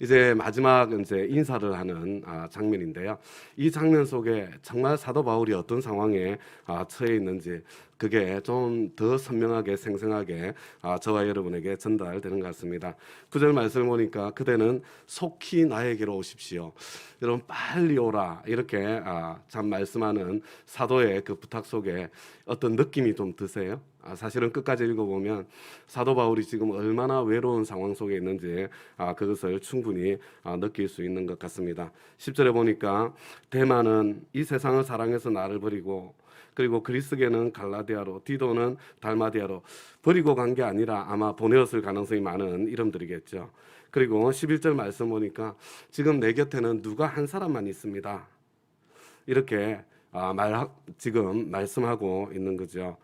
이제 마지막 이제 인사를 하는 장면인데요. 이 장면 속에 정말 사도 바울이 어떤 상황에 처해 있는지 그게 좀 더 선명하게 생생하게 저와 여러분에게 전달되는 것 같습니다. 9절 말씀을 보니까 그대는 속히 나에게로 오십시오. 여러분 빨리 오라 이렇게 참 말씀하는 사도의 그 부탁 속에 어떤 느낌이 좀 드세요? 사실은 끝까지 읽어보면 사도 바울이 지금 얼마나 외로운 상황 속에 있는지 그것을 충분히 느낄 수 있는 것 같습니다. 10절에 보니까 대만은 이 세상을 사랑해서 나를 버리고 그리고 그리스계는 갈라디아로 디도는 달마디아로 버리고 간 게 아니라 아마 보내었을 가능성이 많은 이름들이겠죠. 그리고 11절 말씀 보니까 지금 내 곁에는 누가 한 사람만 있습니다. 이렇게 지금 말씀하고 있는 거죠.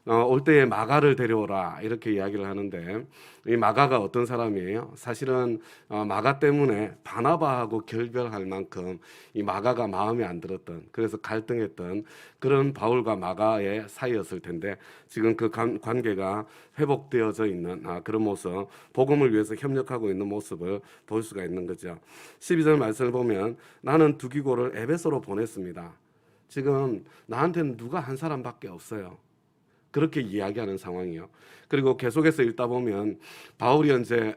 올 때에 마가를 데려오라 이렇게 이야기를 하는데 이 마가가 어떤 사람이에요? 사실은 마가 때문에 바나바하고 결별할 만큼 이 마가가 마음에 안 들었던 그래서 갈등했던 그런 바울과 마가의 사이였을 텐데 지금 그 관계가 회복되어져 있는 그런 모습 복음을 위해서 협력하고 있는 모습을 볼 수가 있는 거죠. 12절 말씀을 보면 나는 두기고를 에베소로 보냈습니다. 지금 나한테는 누가 한 사람밖에 없어요. 그렇게 이야기하는 상황이요. 그리고 계속해서 읽다 보면 바울이 이제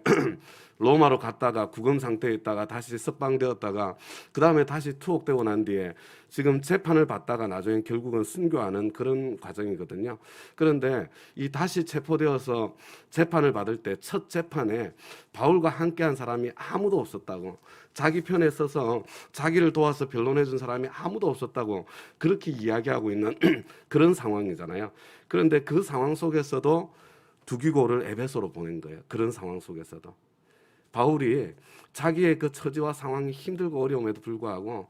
로마로 갔다가 구금 상태에 있다가 다시 석방되었다가 그 다음에 다시 투옥되고 난 뒤에 지금 재판을 받다가 나중에 결국은 순교하는 그런 과정이거든요. 그런데 이 다시 체포되어서 재판을 받을 때 첫 재판에 바울과 함께한 사람이 아무도 없었다고, 자기 편에 서서 자기를 도와서 변론해 준 사람이 아무도 없었다고 그렇게 이야기하고 있는 그런 상황이잖아요. 그런데 그 상황 속에서도 두기고를 에베소로 보낸 거예요. 그런 상황 속에서도 바울이 자기의 그 처지와 상황이 힘들고 어려움에도 불구하고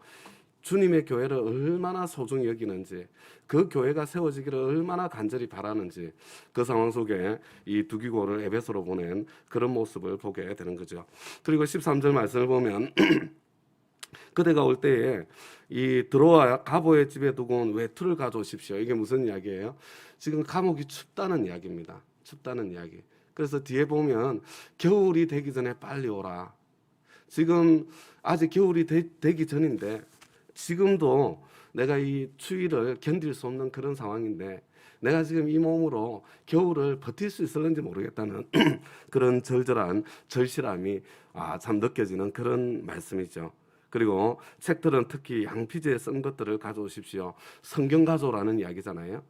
주님의 교회를 얼마나 소중히 여기는지, 그 교회가 세워지기를 얼마나 간절히 바라는지 그 상황 속에 이 두기고를 에베소로 보낸 그런 모습을 보게 되는 거죠. 그리고 13절 말씀을 보면 그대가 올 때에 이 드로아 가보의 집에 두고 온 외투를 가져오십시오. 이게 무슨 이야기예요? 지금 감옥이 춥다는 이야기입니다. 춥다는 이야기. 그래서 뒤에 보면 겨울이 되기 전에 빨리 오라. 지금 아직 겨울이 되기 전인데 지금도 내가 이 추위를 견딜 수 없는 그런 상황인데 내가 지금 이 몸으로 겨울을 버틸 수 있을는지 모르겠다는 그런 절절한 절실함이 참 느껴지는 그런 말씀이죠. 그리고 책들은 특히 양피지에 쓴 것들을 가져오십시오. 성경 가져오라는 이야기잖아요.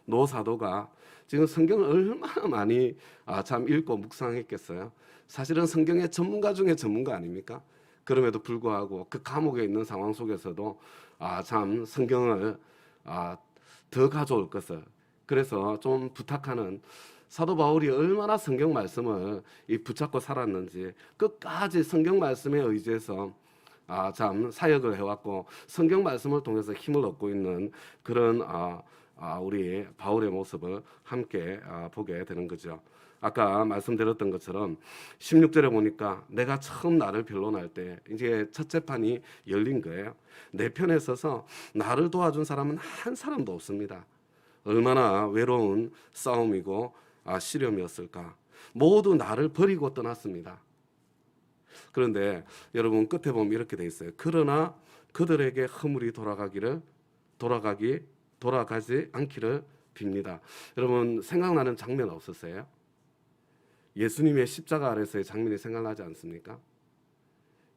노 사도가 지금 성경을 얼마나 많이 참 읽고 묵상했겠어요. 사실은 성경의 전문가 중에 전문가 아닙니까? 그럼에도 불구하고 그 감옥에 있는 상황 속에서도 참 성경을 더 가져올 것을, 그래서 좀 부탁하는, 사도 바울이 얼마나 성경 말씀을 붙잡고 살았는지 끝까지 성경 말씀에 의지해서 참 사역을 해왔고 성경 말씀을 통해서 힘을 얻고 있는 그런 우리 바울의 모습을 함께 보게 되는 거죠. 아까 말씀드렸던 것처럼 16절에 보니까 내가 처음 나를 변론할 때 이제 첫 재판이 열린 거예요. 내 편에 서서 나를 도와준 사람은 한 사람도 없습니다. 얼마나 외로운 싸움이고 시련이었을까. 모두 나를 버리고 떠났습니다. 그런데 여러분 끝에 보면 이렇게 돼 있어요. 그러나 그들에게 허물이 돌아가지 않기를 빕니다. 여러분 생각나는 장면 없으세요? 예수님의 십자가 아래서의 장면이 생각나지 않습니까?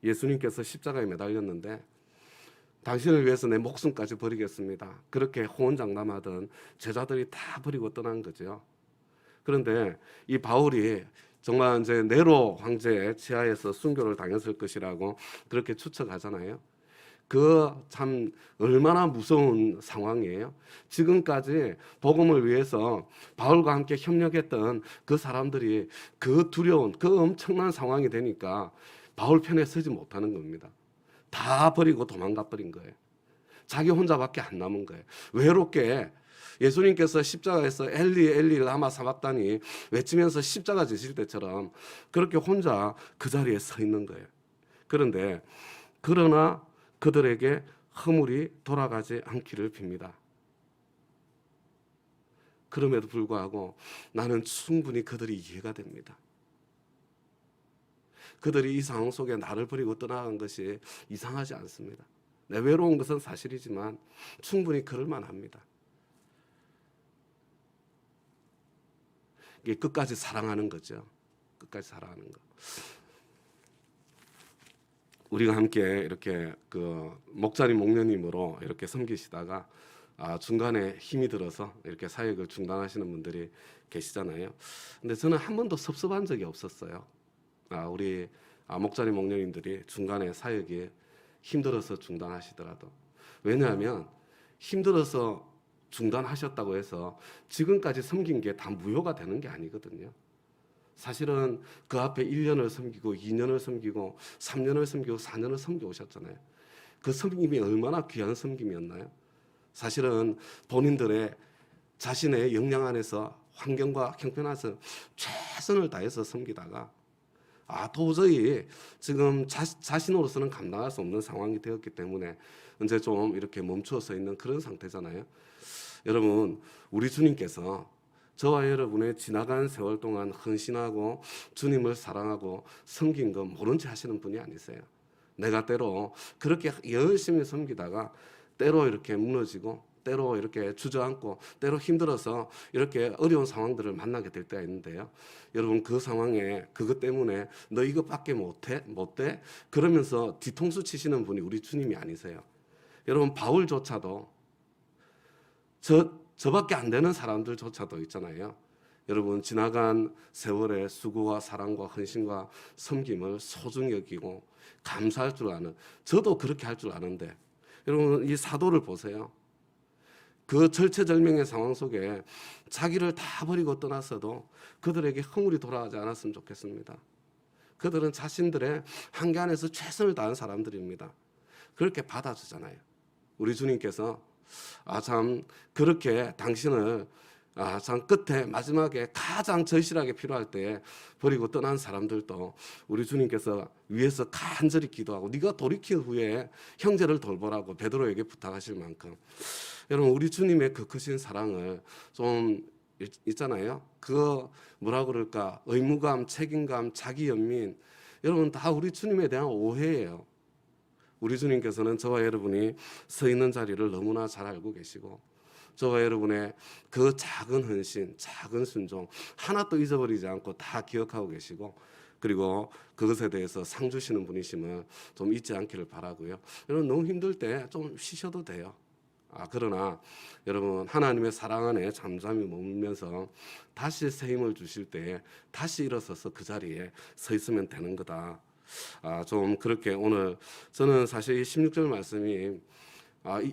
예수님께서 십자가에 매달렸는데 당신을 위해서 내 목숨까지 버리겠습니다. 그렇게 호언장담하던 제자들이 다 버리고 떠난 거죠. 그런데 이 바울이 정말 이제 네로 황제의 치하에서 순교를 당했을 것이라고 그렇게 추측하잖아요. 그 참 얼마나 무서운 상황이에요. 지금까지 복음을 위해서 바울과 함께 협력했던 그 사람들이 그 두려운 그 엄청난 상황이 되니까 바울 편에 서지 못하는 겁니다. 다 버리고 도망가 버린 거예요. 자기 혼자밖에 안 남은 거예요. 외롭게 예수님께서 십자가에서 엘리 엘리 라마 사박다니 외치면서 십자가 지실 때처럼 그렇게 혼자 그 자리에 서 있는 거예요. 그러나 그들에게 허물이 돌아가지 않기를 빕니다. 그럼에도 불구하고 나는 충분히 그들이 이해가 됩니다. 그들이 이 상황 속에 나를 버리고 떠나간 것이 이상하지 않습니다. 내 외로운 것은 사실이지만 충분히 그럴 만합니다. 이게 끝까지 사랑하는 거죠. 끝까지 사랑하는 거. 우리가 함께 이렇게 그 목자님, 목녀님으로 이렇게 섬기시다가 중간에 힘이 들어서 이렇게 사역을 중단하시는 분들이 계시잖아요. 근데 저는 한 번도 섭섭한 적이 없었어요. 우리 목자님, 목녀님들이 중간에 사역이 힘들어서 중단하시더라도. 왜냐하면 힘들어서 중단하셨다고 해서 지금까지 섬긴 게 다 무효가 되는 게 아니거든요. 사실은 그 앞에 1년을 섬기고 2년을 섬기고 3년을 섬기고 4년을 섬겨 오셨잖아요. 그 섬김이 얼마나 귀한 섬김이었나요? 사실은 본인들의 자신의 역량 안에서 환경과 형편에서 최선을 다해서 섬기다가 도저히 지금 자신으로서는 감당할 수 없는 상황이 되었기 때문에 이제 좀 이렇게 멈추어서 있는 그런 상태잖아요. 여러분, 우리 주님께서 저와 여러분의 지나간 세월 동안 헌신하고 주님을 사랑하고 섬긴 거 모른 채 하시는 분이 아니세요. 내가 때로 그렇게 열심히 섬기다가 때로 이렇게 무너지고 때로 이렇게 주저앉고 때로 힘들어서 이렇게 어려운 상황들을 만나게 될 때가 있는데요. 여러분, 그 상황에 그것 때문에 너 이것밖에 못돼? 그러면서 뒤통수 치시는 분이 우리 주님이 아니세요. 여러분, 바울조차도 저밖에 안 되는 사람들조차도 있잖아요. 여러분, 지나간 세월의 수고와 사랑과 헌신과 섬김을 소중히 여기고 감사할 줄 아는, 저도 그렇게 할 줄 아는데, 여러분, 이 사도를 보세요. 그 절체절명의 상황 속에 자기를 다 버리고 떠났어도 그들에게 허물이 돌아가지 않았으면 좋겠습니다. 그들은 자신들의 한계 안에서 최선을 다한 사람들입니다. 그렇게 받아주잖아요. 우리 주님께서 참 그렇게 당신을 참 끝에 마지막에 가장 절실하게 필요할 때 버리고 떠난 사람들도 우리 주님께서 위에서 간절히 기도하고 네가 돌이킨 후에 형제를 돌보라고 베드로에게 부탁하실 만큼, 여러분, 우리 주님의 그 크신 사랑을 좀 있잖아요. 그 뭐라 그럴까, 의무감, 책임감, 자기 연민, 여러분 다 우리 주님에 대한 오해예요. 우리 주님께서는 저와 여러분이 서 있는 자리를 너무나 잘 알고 계시고 저와 여러분의 그 작은 헌신, 작은 순종 하나도 잊어버리지 않고 다 기억하고 계시고, 그리고 그것에 대해서 상 주시는 분이심을 좀 잊지 않기를 바라고요. 여러분, 너무 힘들 때 좀 쉬셔도 돼요. 그러나 여러분, 하나님의 사랑 안에 잠잠히 머물면서 다시 새 힘을 주실 때 다시 일어서서 그 자리에 서 있으면 되는 거다. 좀 그렇게 오늘 저는 사실 이 16절 말씀이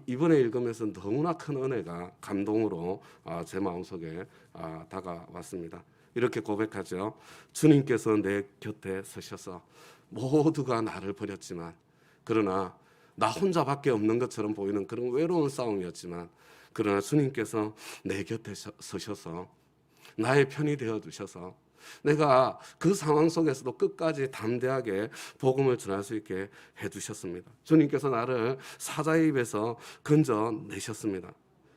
이번에 읽으면서 너무나 큰 은혜가 감동으로 제 마음속에 다가왔습니다. 이렇게 고백하죠. 주님께서 내 곁에 서셔서 모두가 나를 버렸지만, 그러나 나 혼자밖에 없는 것처럼 보이는 그런 외로운 싸움이었지만, 그러나 주님께서 내 곁에 서셔서 나의 편이 되어 주셔서 내가 그 상황 속에서도 끝까지 담대하게 복음을 전할 수 있게 해주셨습니다. 주님께서 나를 사자의 입에서 건져내셨습니다.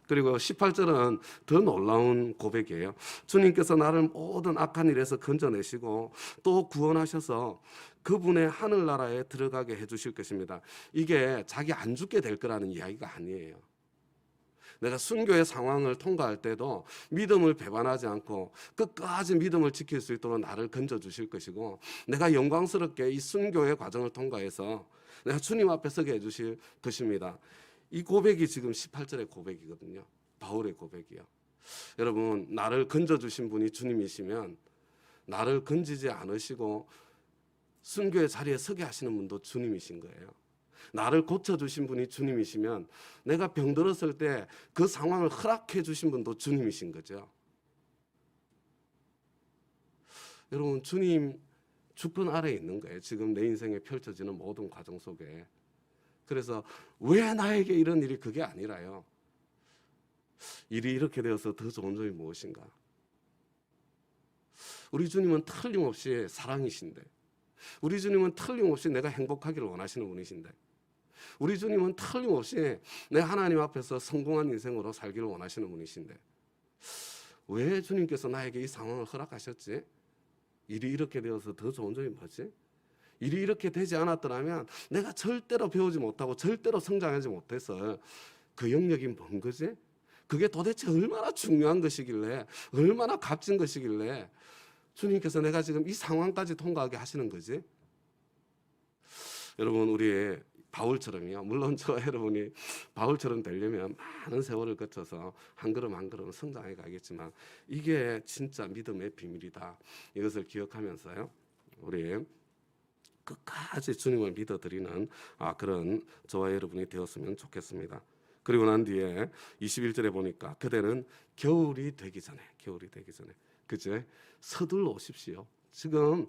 그리고 18절은 더 놀라운 고백이에요. 주님께서 나를 모든 악한 일에서 건져내시고 또 구원하셔서 그분의 하늘나라에 들어가게 해주실 것입니다. 이게 자기 안 죽게 될 거라는 이야기가 아니에요. 내가 순교의 상황을 통과할 때도 믿음을 배반하지 않고 끝까지 믿음을 지킬 수 있도록 나를 건져주실 것이고, 내가 영광스럽게 이 순교의 과정을 통과해서 내가 주님 앞에 서게 해주실 것입니다. 이 고백이 지금 18절의 고백이거든요. 바울의 고백이요. 여러분, 나를 건져주신 분이 주님이시면 나를 건지지 않으시고 순교의 자리에 서게 하시는 분도 주님이신 거예요. 나를 고쳐주신 분이 주님이시면 내가 병들었을 때 그 상황을 허락해 주신 분도 주님이신 거죠. 여러분, 주님 주권 아래에 있는 거예요. 지금 내 인생에 펼쳐지는 모든 과정 속에. 그래서 왜 나에게 이런 일이, 그게 아니라요. 일이 이렇게 되어서 더 좋은 점이 무엇인가? 우리 주님은 틀림없이 사랑이신데, 우리 주님은 틀림없이 내가 행복하기를 원하시는 분이신데, 우리 주님은 틀림없이 내 하나님 앞에서 성공한 인생으로 살기를 원하시는 분이신데, 왜 주님께서 나에게 이 상황을 허락하셨지? 일이 이렇게 되어서 더 좋은 점이 뭐지? 일이 이렇게 되지 않았더라면 내가 절대로 배우지 못하고 절대로 성장하지 못해서 그 영역이 뭔 거지? 그게 도대체 얼마나 중요한 것이길래, 얼마나 값진 것이길래 주님께서 내가 지금 이 상황까지 통과하게 하시는 거지? 여러분, 우리 바울처럼요. 물론 저 여러분이 바울처럼 되려면 많은 세월을 거쳐서 한 걸음 한 걸음 성장해 가겠지만 이게 진짜 믿음의 비밀이다. 이것을 기억하면서요. 우리 끝까지 주님을 믿어드리는 그런 저와 여러분이 되었으면 좋겠습니다. 그리고 난 뒤에 21절에 보니까 그대는 겨울이 되기 전에 그제 서둘러 오십시오. 지금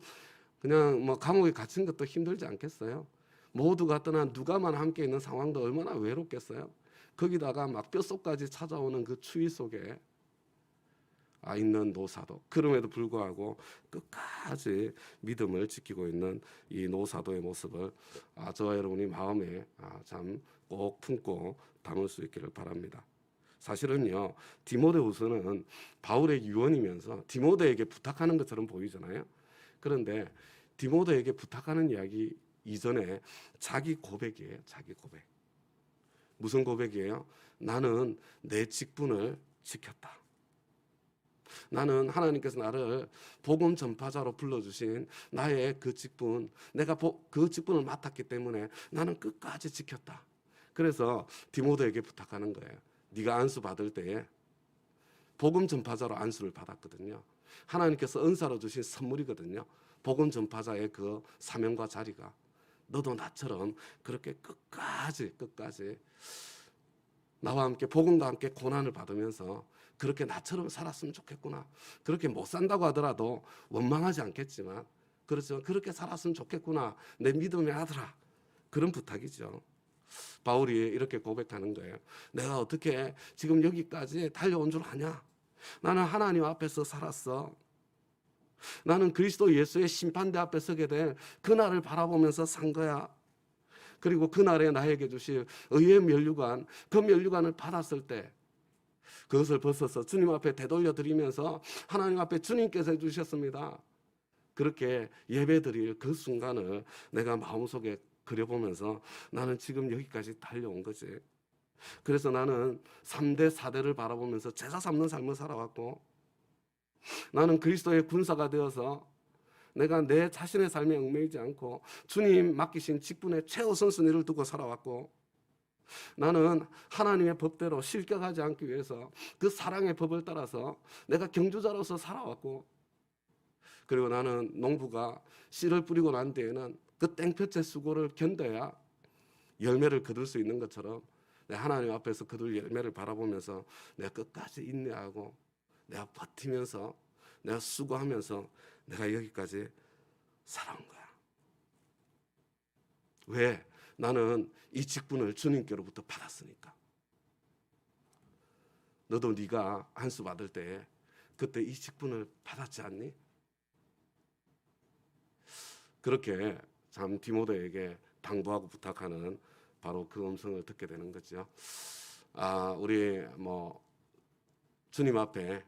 그냥 뭐 감옥에 갇힌 것도 힘들지 않겠어요? 모두가 떠난 누가만 함께 있는 상황도 얼마나 외롭겠어요? 거기다가 막 뼛속까지 찾아오는 그 추위 속에 있는 노사도, 그럼에도 불구하고 끝까지 믿음을 지키고 있는 이 노사도의 모습을 저와 여러분이 마음에 참 꼭 품고 담을 수 있기를 바랍니다. 사실은요, 디모데후서는 바울의 유언이면서 디모데에게 부탁하는 것처럼 보이잖아요. 그런데 디모데에게 부탁하는 이야기 이전에 자기 고백이에요. 자기 고백. 무슨 고백이에요? 나는 내 직분을 지켰다. 나는 하나님께서 나를 복음 전파자로 불러주신 나의 그 직분, 내가 그 직분을 맡았기 때문에 나는 끝까지 지켰다. 그래서 디모데에게 부탁하는 거예요. 네가 안수 받을 때에 복음 전파자로 안수를 받았거든요. 하나님께서 은사로 주신 선물이거든요. 복음 전파자의 그 사명과 자리가. 너도 나처럼 그렇게 끝까지 나와 함께 복음과 함께 고난을 받으면서 그렇게 나처럼 살았으면 좋겠구나. 그렇게 못 산다고 하더라도 원망하지 않겠지만 그렇지만 그렇게 살았으면 좋겠구나. 내 믿음의 아들아. 그런 부탁이죠. 바울이 이렇게 고백하는 거예요. 내가 어떻게 지금 여기까지 달려온 줄 아냐? 나는 하나님 앞에서 살았어. 나는 그리스도 예수의 심판대 앞에 서게 될 그날을 바라보면서 산 거야. 그리고 그날에 나에게 주실 의의 면류관, 그 면류관을 받았을 때 그것을 벗어서 주님 앞에 되돌려 드리면서 하나님 앞에 주님께서 해주셨습니다. 그렇게 예배드릴 그 순간을 내가 마음속에 그려보면서 나는 지금 여기까지 달려온 거지. 그래서 나는 3대, 4대를 바라보면서 제사 삼는 삶을 살아왔고 나는 그리스도의 군사가 되어서 내가 내 자신의 삶에 얽매이지 않고 주님 맡기신 직분의 최우선순위를 두고 살아왔고 나는 하나님의 법대로 실격하지 않기 위해서 그 사랑의 법을 따라서 내가 경주자로서 살아왔고 그리고 나는 농부가 씨를 뿌리고 난 뒤에는 그 땡볕의 수고를 견뎌야 열매를 거둘 수 있는 것처럼 내 하나님 앞에서 거둘 열매를 바라보면서 내가 끝까지 인내하고 내가 버티면서 내가 수고하면서 내가 여기까지 살아온 거야. 왜? 나는 이 직분을 주님께로부터 받았으니까. 너도 네가 안수 받을 때 그때 이 직분을 받았지 않니? 그렇게 참 디모데에게 당부하고 부탁하는 바로 그 음성을 듣게 되는 거죠. 우리 주님 앞에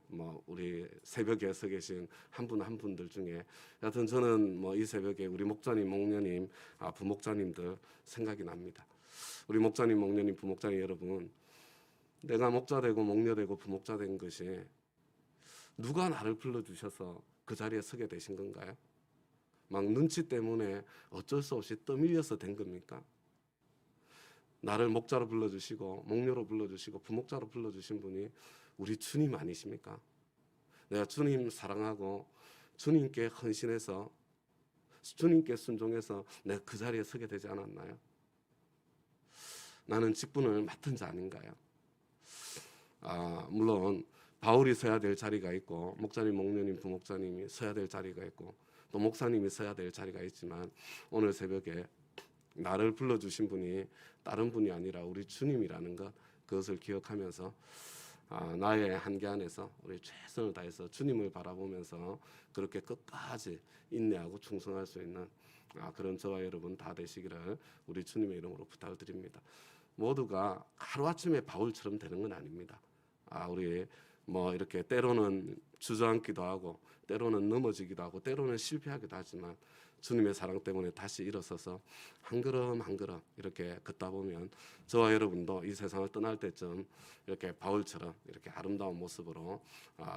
우리 새벽에 서 계신 한 분 한 분들 중에 여하튼 저는 이 새벽에 우리 목자님, 목녀님, 부목자님들 생각이 납니다. 우리 목자님, 목녀님, 부목자님 여러분, 내가 목자 되고 목녀 되고 부목자 된 것이 누가 나를 불러주셔서 그 자리에 서게 되신 건가요? 막 눈치 때문에 어쩔 수 없이 떠밀려서 된 겁니까? 나를 목자로 불러주시고 목녀로 불러주시고 부목자로 불러주신 분이 우리 주님 아니십니까? 내가 주님 사랑하고 주님께 헌신해서 주님께 순종해서 내가 그 자리에 서게 되지 않았나요? 나는 직분을 맡은 자 아닌가요? 물론 바울이 서야 될 자리가 있고 목자님, 목녀님, 부목자님이 서야 될 자리가 있고 또 목사님이 서야 될 자리가 있지만 오늘 새벽에 나를 불러주신 분이 다른 분이 아니라 우리 주님이라는 것, 그것을 기억하면서 나의 한계 안에서 우리 최선을 다해서 주님을 바라보면서 그렇게 끝까지 인내하고 충성할 수 있는 그런 저와 여러분 다 되시기를 우리 주님의 이름으로 부탁을 드립니다. 모두가 하루아침에 바울처럼 되는 건 아닙니다. 우리 이렇게 때로는 주저앉기도 하고 때로는 넘어지기도 하고 때로는 실패하기도 하지만 주님의 사랑 때문에 다시 일어서서 한 걸음 한 걸음 이렇게 걷다 보면 저와 여러분도 이 세상을 떠날 때쯤 이렇게 바울처럼 이렇게 아름다운 모습으로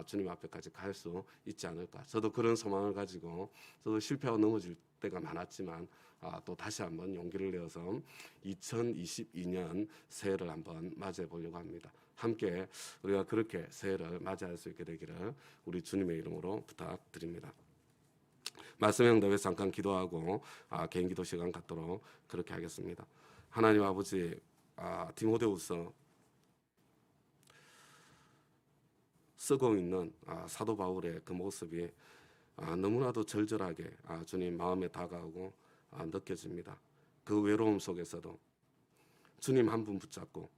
주님 앞에까지 갈 수 있지 않을까. 저도 그런 소망을 가지고 저도 실패하고 넘어질 때가 많았지만 또 다시 한번 용기를 내어서 2022년 새해를 한번 맞이해 보려고 합니다. 함께 우리가 그렇게 새해를 맞이할 수 있게 되기를 우리 주님의 이름으로 부탁드립니다. 말씀 응답에 잠깐 기도하고 개인 기도 시간 갖도록 그렇게 하겠습니다. 하나님 아버지, 디모데후서 쓰고 있는 사도 바울의 그 모습이 너무나도 절절하게 주님 마음에 다가오고 느껴집니다. 그 외로움 속에서도 주님 한 분 붙잡고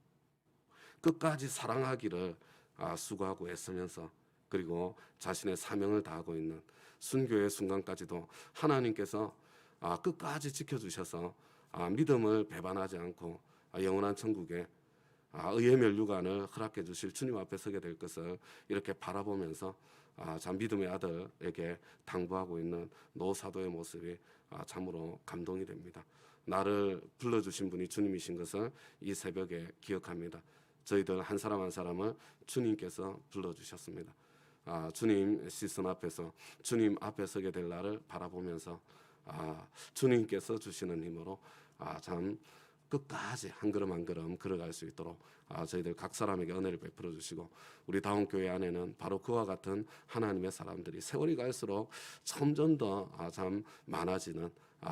끝까지 사랑하기를 수고하고 애쓰면서 그리고 자신의 사명을 다하고 있는 순교의 순간까지도 하나님께서 끝까지 지켜주셔서 믿음을 배반하지 않고 영원한 천국에 의의 멸류관을 허락해 주실 주님 앞에 서게 될 것을 이렇게 바라보면서 참 믿음의 아들에게 당부하고 있는 노 사도의 모습이 참으로 감동이 됩니다. 나를 불러주신 분이 주님이신 것을 이 새벽에 기억합니다. 저희들 한 사람 한 사람을 주님께서 불러주셨습니다. 주님 시선 앞에서 주님 앞에 서게 될 날을 바라보면서 주님께서 주시는 힘으로 참 끝까지 한 걸음 한 걸음 걸어갈 수 있도록 저희들 각 사람에게 은혜를 베풀어 주시고 우리 다운교회 안에는 바로 그와 같은 하나님의 사람들이 세월이 갈수록 점점 더 참 많아지는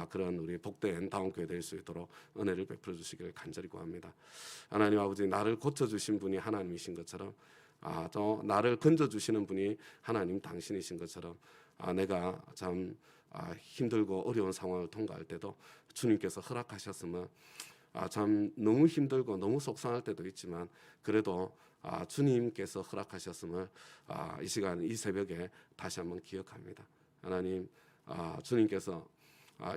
그런 우리 복된 다운교회 될 수 있도록 은혜를 베풀어 주시기를 간절히 구합니다. 하나님 아버지, 나를 고쳐주신 분이 하나님이신 것처럼 또 나를 건져주시는 분이 하나님 당신이신 것처럼 내가 참 힘들고 어려운 상황을 통과할 때도 주님께서 허락하셨으면 참 너무 힘들고 너무 속상할 때도 있지만 그래도 주님께서 허락하셨음을 이 시간 이 새벽에 다시 한번 기억합니다. 하나님, 주님께서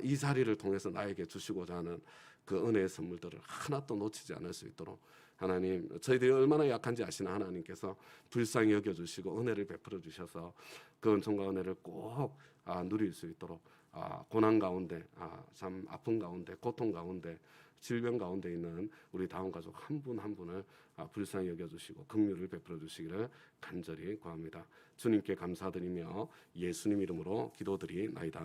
이 자리를 통해서 나에게 주시고자 하는 그 은혜의 선물들을 하나도 놓치지 않을 수 있도록 하나님, 저희들이 얼마나 약한지 아시는 하나님께서 불쌍히 여겨주시고 은혜를 베풀어 주셔서 그 은총과 은혜를 꼭 누릴 수 있도록 고난 가운데 참 아픔 가운데 고통 가운데 질병 가운데 있는 우리 다운 가족 한 분 한 분을 불쌍히 여겨주시고 긍휼을 베풀어 주시기를 간절히 구합니다. 주님께 감사드리며 예수님 이름으로 기도드리나이다.